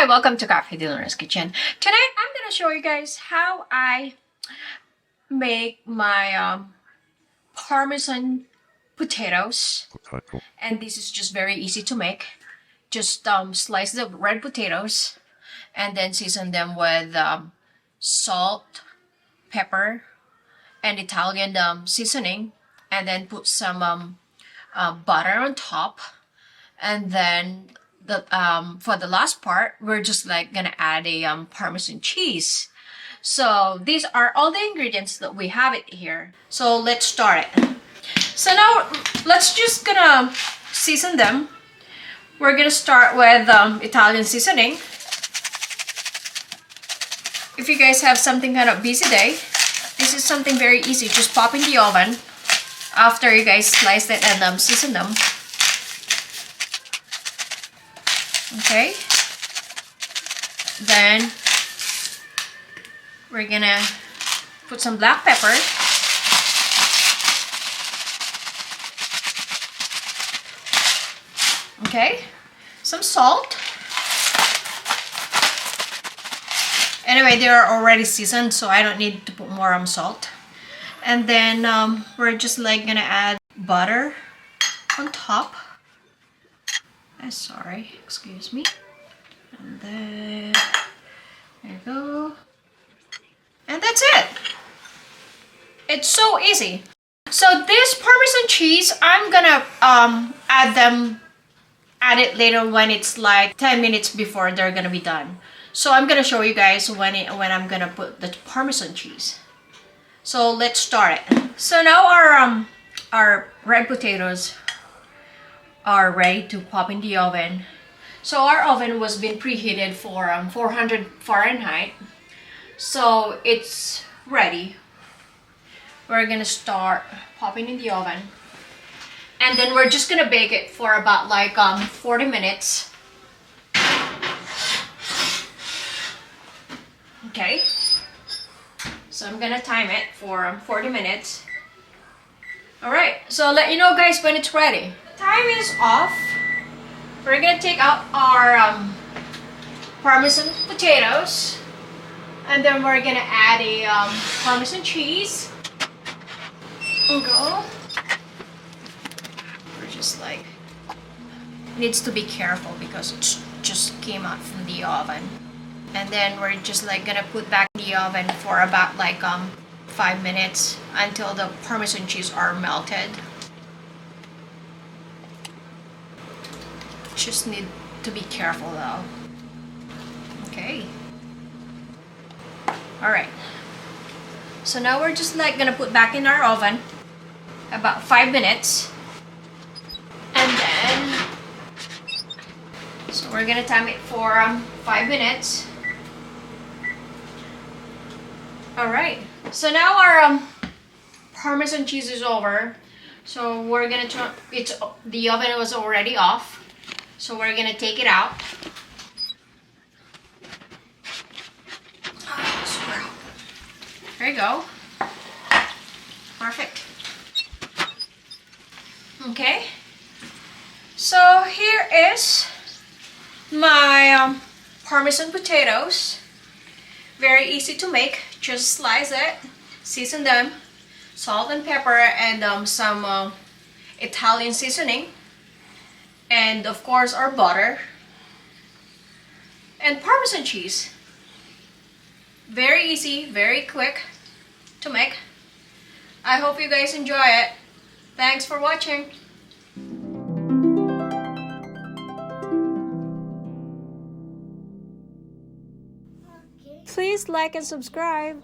Hi, welcome to Cafe Dealer's Kitchen. Tonight I'm gonna show you guys how I make my Parmesan potatoes. And this is just very easy to make. Just slice the red potatoes and then season them with salt, pepper, and Italian seasoning, and then put some butter on top. And then for the last part, we're just like gonna add a Parmesan cheese. So these are all the ingredients that we have it here. So let's start it. So now let's just gonna season them. We're gonna start with Italian seasoning. If you guys have something kind of busy day, this is something very easy. Just pop in the oven after you guys slice it and season them. Okay, then we're gonna put some black pepper, okay, some salt. Anyway, they are already seasoned, so I don't need to put more salt. And then we're just like gonna add butter on top. Sorry, excuse me. And then there you go. And that's it. It's so easy. So this Parmesan cheese, I'm gonna add it later when it's like 10 minutes before they're gonna be done. So I'm gonna show you guys when I'm gonna put the Parmesan cheese. So let's start it. So now our red potatoes are ready to pop in the oven. So our oven was been preheated for 400 Fahrenheit. So it's ready. We're gonna start popping in the oven. And then we're just gonna bake it for about like 40 minutes. Okay. So I'm gonna time it for 40 minutes. Alright, so I'll let you know guys when it's ready. Time is off. We're gonna take out our Parmesan potatoes, and then we're gonna add a Parmesan cheese. Go. We're just like, needs to be careful because it just came out from the oven. And then we're just like gonna put back in the oven for about like 5 minutes until the Parmesan cheese are melted. Just need to be careful though. Okay. Alright. So now we're just like gonna put back in our oven about 5 minutes. And then so we're gonna time it for 5 minutes. Alright. So now our Parmesan cheese is over. So we're gonna turn the oven was already off. So we're gonna take it out. There you go. Perfect. Okay. So here is my Parmesan potatoes. Very easy to make. Just slice it, season them, salt and pepper, and some Italian seasoning. And of course our butter and Parmesan cheese. Very easy, very quick to make. I hope you guys enjoy it. Thanks for watching. Please like and subscribe.